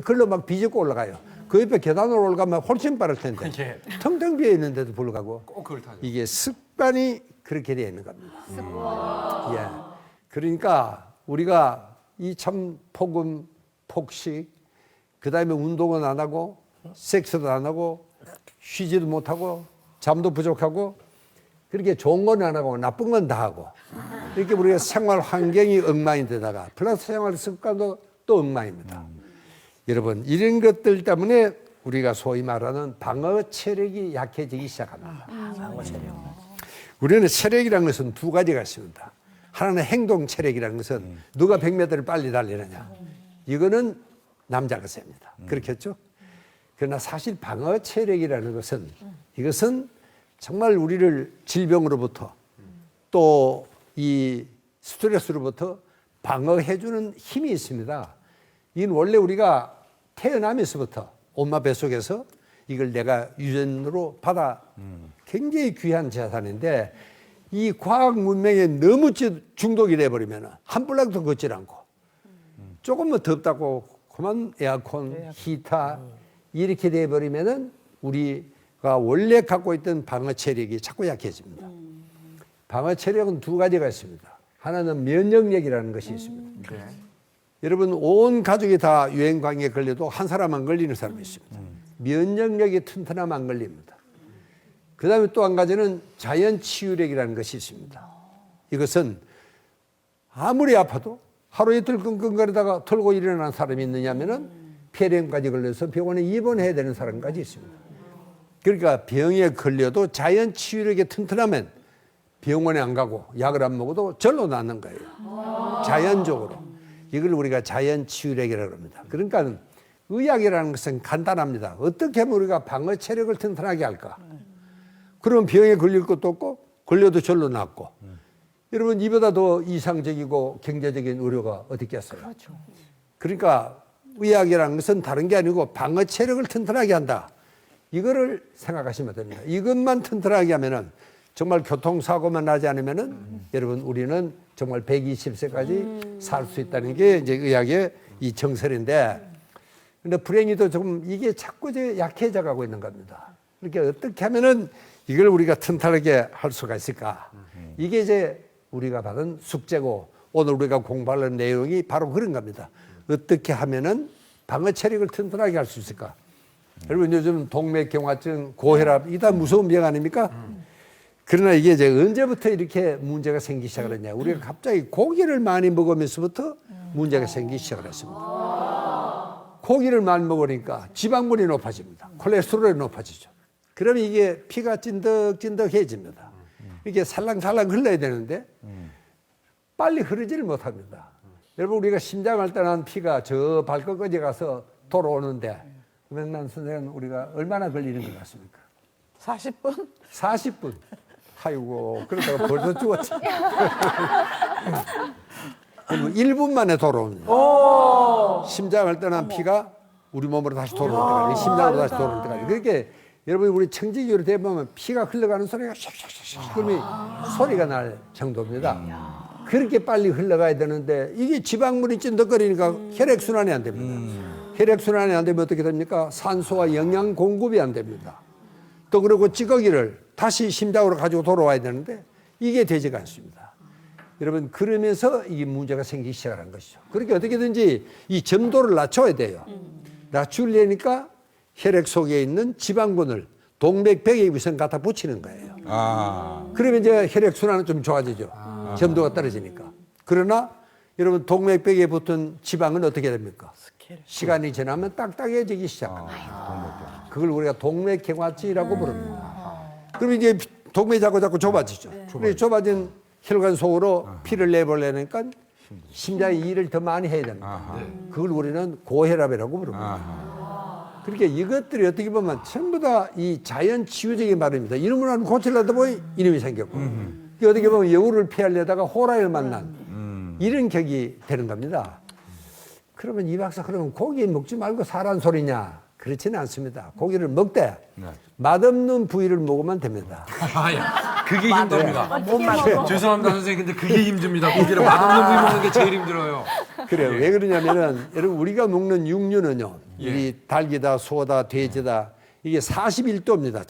글로 막 비집고 올라가요. 그 옆에 계단으로 올라가면 훨씬 빠를 텐데 예. 텅텅 비어 있는데도 불구하고 꼭 그걸 타죠. 이게 습관이 그렇게 되어 있는 겁니다. 예. 그러니까 우리가 이 참 폭음, 폭식, 그 다음에 운동은 안 하고, 섹스도 안 하고, 쉬지도 못하고, 잠도 부족하고, 그렇게 좋은 건 안 하고, 나쁜 건 다 하고, 이렇게 우리가 생활 환경이 엉망인데다가, 플러스 생활 습관도 또 엉망입니다. 여러분, 이런 것들 때문에 우리가 소위 말하는 방어 체력이 약해지기 시작합니다. 방어 체력. 우리는 체력이라는 것은 두 가지가 있습니다. 하나는 행동 체력이라는 것은 누가 100m를 빨리 달리느냐. 이거는 남자 것입니다. 그렇겠죠? 그러나 사실 방어 체력이라는 것은 이것은 정말 우리를 질병으로부터 또 이 스트레스로부터 방어해주는 힘이 있습니다. 이건 원래 우리가 태어나면서부터 엄마 뱃속에서 이걸 내가 유전으로 받아 굉장히 귀한 재산인데 이 과학 문명에 너무 중독이 돼버리면 한 블락도 걷질 않고 조금만 덥다고 그만 에어컨, 히터 이렇게 돼버리면은 우리가 원래 갖고 있던 방어 체력이 자꾸 약해집니다. 방어 체력은 두 가지가 있습니다. 하나는 면역력이라는 것이 있습니다. 네. 여러분 온 가족이 다 유행광에 걸려도 한 사람 안 걸리는 사람이 있습니다. 면역력이 튼튼하면 안 걸립니다. 그 다음에 또 한 가지는 자연치유력이라는 것이 있습니다. 이것은 아무리 아파도 하루 이틀 끙끙거리다가 털고 일어나는 사람이 있느냐면은 폐렴까지 걸려서 병원에 입원해야 되는 사람까지 있습니다. 그러니까 병에 걸려도 자연치유력이 튼튼하면 병원에 안 가고 약을 안 먹어도 절로 낫는 거예요. 자연적으로. 이걸 우리가 자연치유력이라고 합니다. 그러니까 의학이라는 것은 간단합니다. 어떻게 하면 우리가 방어 체력을 튼튼하게 할까? 그러면 병에 걸릴 것도 없고 걸려도 절로 낫고. 여러분 이보다 더 이상적이고 경제적인 의료가 어디 있겠어요? 그렇죠. 그러니까 의학이라는 것은 다른 게 아니고 방어 체력을 튼튼하게 한다. 이거를 생각하시면 됩니다. 이것만 튼튼하게 하면은 정말 교통사고만 나지 않으면은 여러분 우리는 정말 120세까지 살 수 있다는 게 이제 의학의 이 정설인데 근데 불행히도 조금 이게 자꾸 이제 약해져 가고 있는 겁니다. 그러니까 어떻게 하면은 이걸 우리가 튼튼하게 할 수가 있을까? 이게 이제 우리가 받은 숙제고 오늘 우리가 공부하는 내용이 바로 그런 겁니다. 어떻게 하면은 방어 체력을 튼튼하게 할 수 있을까? 여러분 요즘 동맥경화증, 고혈압 이 다 무서운 병 아닙니까? 그러나 이게 이제 언제부터 이렇게 문제가 생기기 시작을 했냐? 우리가 갑자기 고기를 많이 먹으면서부터 문제가 생기기 시작을 했습니다. 고기를 많이 먹으니까 지방분이 높아집니다. 콜레스테롤이 높아지죠. 그러면 이게 피가 찐득찐득해집니다. 이게 살랑살랑 흘러야 되는데 빨리 흐르지를 못합니다. 여러분 우리가 심장할 때는 피가 저 발끝까지 가서 돌아오는데 명란 선생은 우리가 얼마나 걸리는 것 같습니까? 40분? 40분. 아이고 그러다가 벌써 죽었지. 1분 만에 돌아옵니다. 심장할 때는 피가 우리 몸으로 다시 돌아올 때까지 심장으로 다시 돌아올 때까지. 그렇게 여러분 우리 청지기로 대보면 피가 흘러가는 소리가 샥샥샥 그러면 소리가 날 정도입니다. 그렇게 빨리 흘러가야 되는데 이게 지방물이 찐득거리니까 혈액순환이 안 됩니다. 혈액순환이 안 되면 어떻게 됩니까? 산소와 영양 공급이 안 됩니다. 또 그리고 찌꺼기를 다시 심장으로 가지고 돌아와야 되는데 이게 되지가 않습니다. 여러분 그러면서 이 문제가 생기기 시작한 것이죠. 그렇게 어떻게든지 이 점도를 낮춰야 돼요. 낮추려니까 혈액 속에 있는 지방분을 동맥벽에 우선 갖다 붙이는 거예요. 그러면 이제 혈액순환은 좀 좋아지죠. 점도가 떨어지니까. 그러나 여러분 동맥벽에 붙은 지방은 어떻게 됩니까? 시간이 지나면 딱딱해지기 시작합니다. 그걸 우리가 동맥경화증이라고 부릅니다. 그럼 이제 동맥이 자꾸 좁아지죠. 그래서 좁아진 혈관 속으로 피를 내보려니까 심장이 일을 더 많이 해야 됩니다. 그걸 우리는 고혈압이라고 부릅니다. 그러니까 이것들이 어떻게 보면 전부 다 이 자연치유적인 말입니다. 이놈을 안 고치려다 보니 이놈이 생겼고 어떻게 보면 여우를 피하려다가 호랑이를 만난 이런 격이 되는 겁니다. 그러면 이 박사 그러면 고기 먹지 말고 사란 소리냐? 그렇지는 않습니다. 고기를 먹되 맛없는 부위를 먹으면 됩니다. 그게 힘듭니다. 못 맞아. 죄송합니다 선생님, 근데 그게 힘듭니다. 고기를 맛없는 부위 먹는 게 제일 힘들어요. 그래요. 왜 그러냐면은 여러분 우리가 먹는 육류는요. 예. 이 닭이다, 소다, 돼지다 이게 41도입니다.